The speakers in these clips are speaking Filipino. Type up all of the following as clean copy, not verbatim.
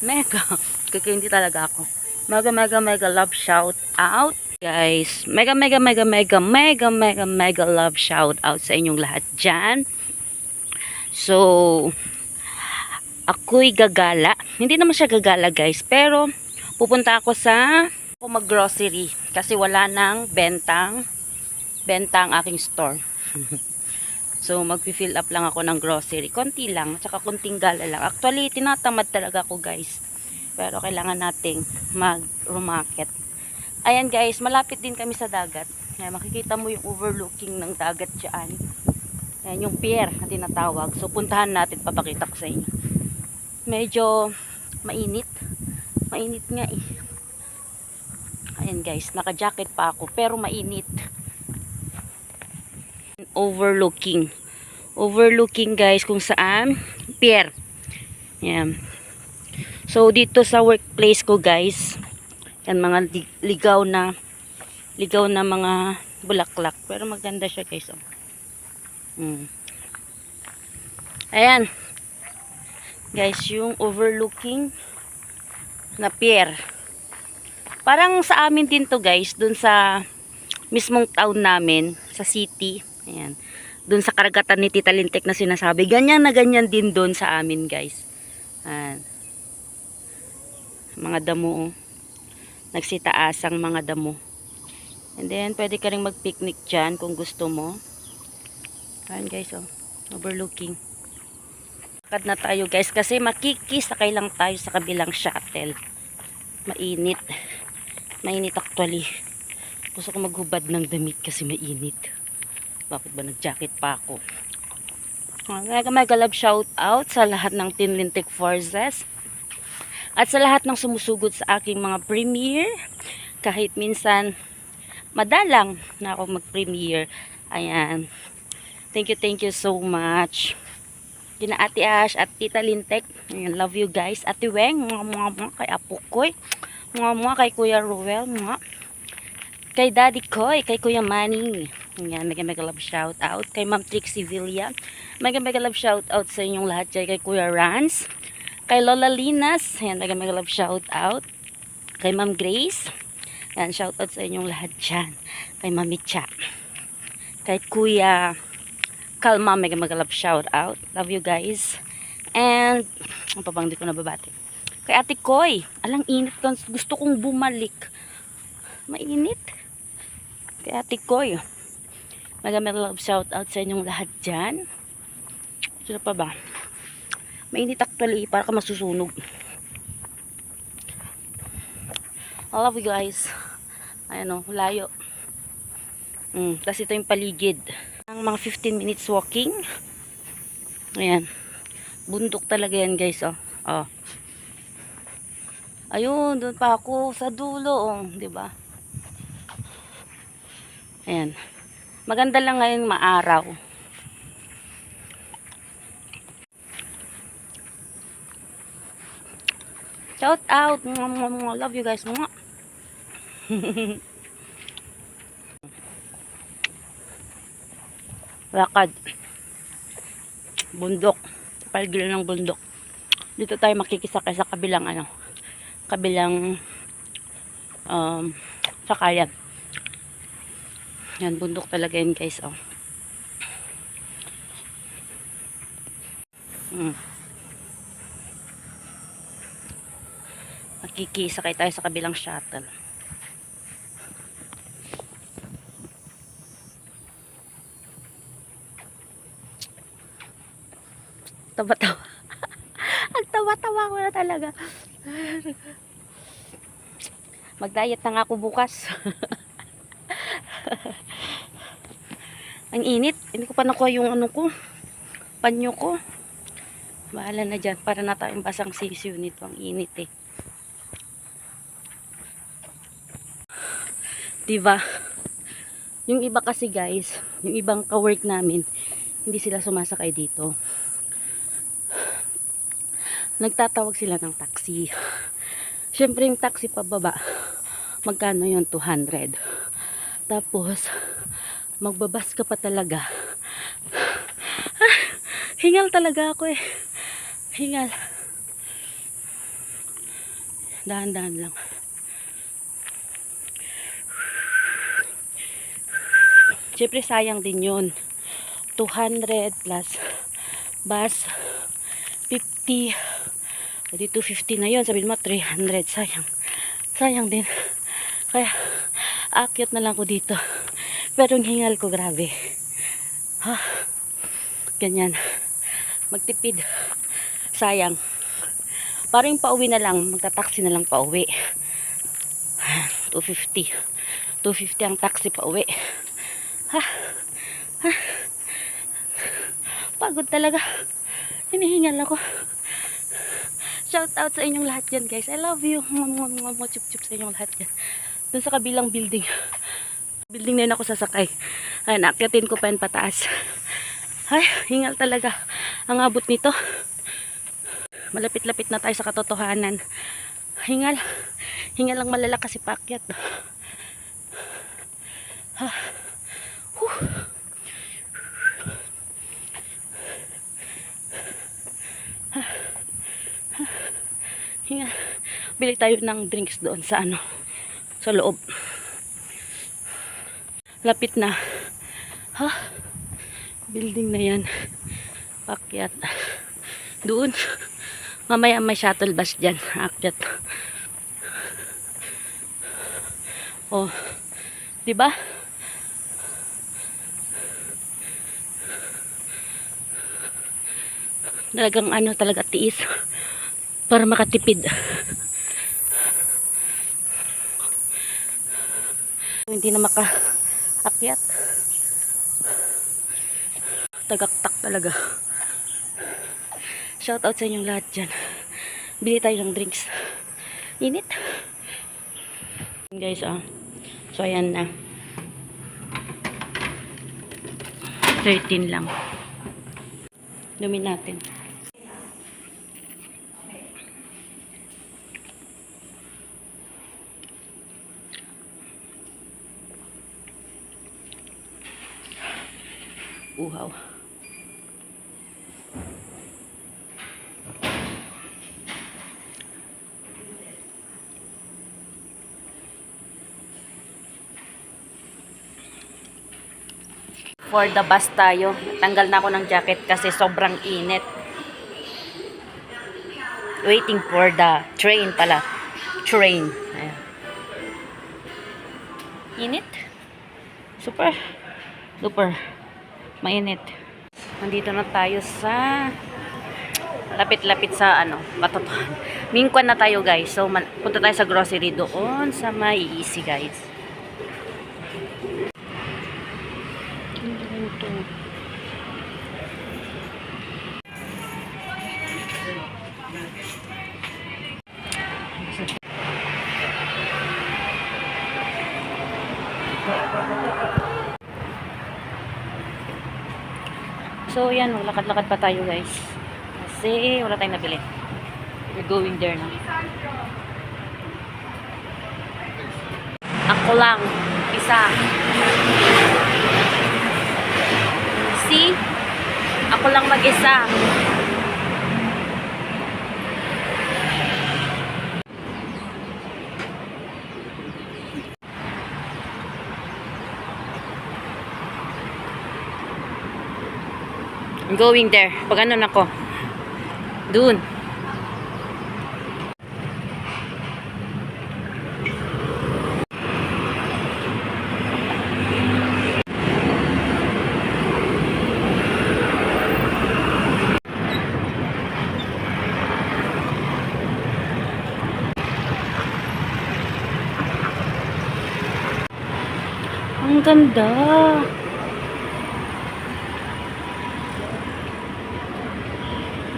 Mega. Kikindi talaga ako. Mega, mega, mega love shout out. Guys, mega, mega, mega, mega, mega, mega, mega love shout out sa inyong lahat dyan. So, ako'y gagala. Hindi naman siya gagala guys, pero pupunta ako sa mag-grocery kasi wala nang benta ang aking store. So, mag-fill up lang ako ng grocery. Konti lang, tsaka konting gala lang. Actually, tinatamad talaga ako guys. Pero kailangan nating mag-rumarket. Ayan guys, malapit din kami sa dagat. Ayan, makikita mo yung overlooking ng dagat dyan. Ayan, yung pier na tinatawag. So, puntahan natin, papakita ko sa inyo. Medyo mainit. Mainit nga eh. Ayan guys, naka-jacket pa ako, pero mainit. Overlooking. Overlooking guys, kung saan? Pier. Ayan. So, dito sa workplace ko guys, yan mga ligaw na mga bulaklak. Pero maganda siya guys. Oh. Ayan. Guys, yung overlooking na pier. Parang sa amin din to guys, dun sa mismong town namin, sa city. Ayan. Dun sa karagatan ni Tita Lintek na sinasabi. Ganyan na ganyan din dun sa amin guys. Ayan. Mga damo. Oh. Nagsitaasang mga damo. And then, pwede ka rin mag-picnic dyan kung gusto mo. Ayan guys, oh. Overlooking. Lakad na tayo guys kasi makikisakay lang tayo sa kabilang shuttle. Mainit. Mainit actually. Gusto ko maghubad ng damit kasi mainit. Bakit ba nag-jacket pa ako? Mega love shout out sa lahat ng Team Lintek Forces. At sa lahat ng sumusugod sa aking mga premiere. Kahit minsan madalang na ako mag-premiere. Ayan. Thank you so much. Kina Ate Ash at Tita Lintek. Ayan, love you guys. Ate Weng, mga kay Apo Koy. Mga kay Kuya Ruel. Kay Daddy Koy, kay Kuya Manny. Ayan, mega love shout out. Kay Ma'am Trixie Villa. Mega love shout out sa inyong lahat dyan. Kay Kuya Rans. Kay Lola Linas. Ayan, mega love shout out. Kay Ma'am Grace. Ayan, shout out sa inyong lahat dyan. Kay Mami Cha. Kay Kuya Kalma, mega love shout out. Love you guys. And, ang papang di ko nababati. Kay Ate Koy. Alang init ko. Gusto kong bumalik. Mainit. Kay Ate Koy. Mega love shout out sa inyong lahat dyan. Sino pa ba? Mainit actually. Para ka masusunog. I love you guys. Ayan o. Layo. Tapos ito yung paligid. Ang mga 15 minutes walking. Ayan. Bundok talaga yan guys. Oh. Ayun. Doon pa ako sa dulo. Oh. Diba? Ayan. Maganda lang ngayon maaraw. Shout out. Love you guys. Lakad. Bundok. Paligid ng bundok. Dito tayo makikisakay sa kabilang sakayan. Yan, bundok talaga yan guys. Oh. Makikisakay tayo sa kabilang shuttle. Tawa-tawa. Ang tawa-tawa ko na talaga. Mag-diet na nga ako bukas. Ang init. Hindi ko pa nakuha yung panyo ko. Bahala na dyan. Para na tayong basang sisiw nito. Ang init eh. Diba? Yung iba kasi guys, yung ibang ka-work namin, hindi sila sumasakay dito. Nagtatawag sila ng taxi. Syempre yung taxi pababa, magkano yun? 200. Tapos, magbabas ka pa talaga. Hingal talaga ako eh. Hingal. Dahan-dahan lang. Siyempre sayang din yun. 200 plus bus 50. O di 250 na yun. Sabihin mo 300. Sayang. Sayang din. Kaya aakyat na lang ko dito. Pero yung hingal ko grabe. Ha? Ganyan. Magtipid. Sayang. Parang pauwi na lang. Magta-taxi na lang pauwi. 250. 250 ang taxi pauwi. Ha? Ha? Pagod talaga. Hinihingal ako. Shout out sa inyong lahat dyan, guys. I love you. Chup-chup sa inyong lahat dyan. Doon sa kabilang building. Building na yun ako sasakay. Ay, naakyatin ko pa yun pataas. Ay, hingal talaga. Ang abot nito. Malapit-lapit na tayo sa katotohanan. Hingal. Hingal lang malala kasi paakyat. Ha. Hinga. Bili tayo ng drinks doon sa ano, sa loob. Lapit na. Ha? Building na yan. Pakyat. Doon. Mamaya may shuttle bus dyan. Akyat. Oh. Diba? Talagang ano talaga tiis. Para makatipid. Hindi na makaakyat. Tagaktak talaga. Shout out sa inyong lahat dyan. Bili tayo ng drinks. Init. Guys, so ayan na. 13 lang. Lumin natin. Uhaw. For the bus tayo. Tanggal na ako ng jacket kasi sobrang init. Waiting for the train pala. Train. Ayan. Init. Super. Super. Mainit. Nandito na tayo sa lapit-lapit sa ano, katotohanan. Mingkwan na tayo, guys. So, punta tayo sa grocery doon sa may easy, guys. So, yan. Maglakad-lakad pa tayo, guys. Kasi wala tayong nabili. We're going there now. Ako lang. Isa. See? Ako lang mag-isa. I'm going there. Pag ano ako. Doon. Ang ganda.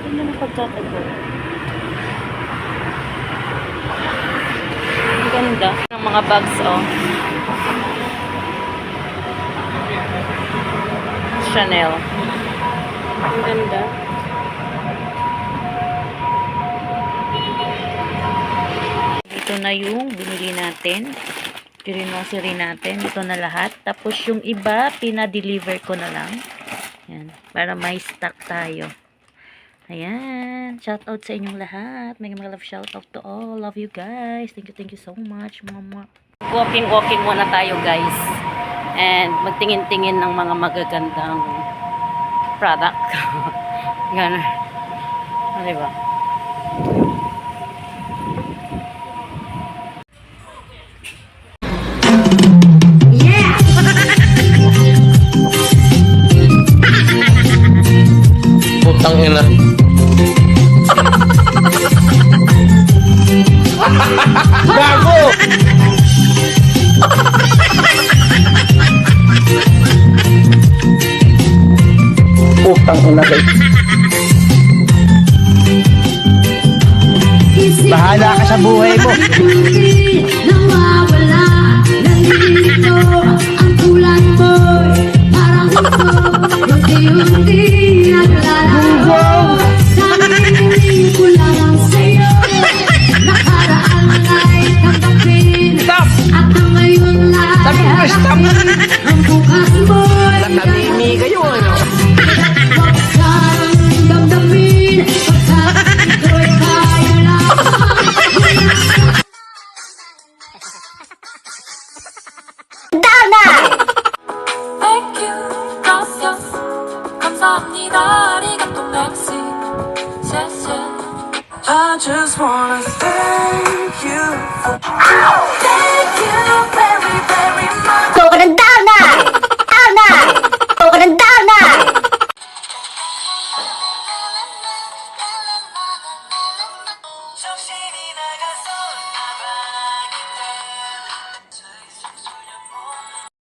Ganda ng pagtatago. Ang ganda ng mga bags, oh. Chanel. Ang ganda. Ito na yung binili natin. Grocery natin. Ito na lahat. Tapos yung iba, pinadeliver ko na lang. Yan. Para may stock tayo. Ayan. Shout out sa inyong lahat. May mga love shout out to all. Love you guys. Thank you so much, mama. Walking muna tayo, guys. And magtingin-tingin ng mga magagandang product. Gana. Diba? Putang ina. Gago! Putang ina guys. Bahala ka sa buhay mo. Nawawala, nalilito ang tulad mo'y parang ito, unti-unti naglalaho. Sabihin ko lang sa'yo, nakaraan ay tanggapin, Stop! at ang ngayon ay Sabi ko, stop! harapin. Ang bukas mo'y Natamimi kayo ano? huwag kang damdamin, pagkat ito'y kaya lang. Thank you, gracias, 감사합니다, 아리가또, merci, 谢谢. I just wanna thank you for thank you very, very much.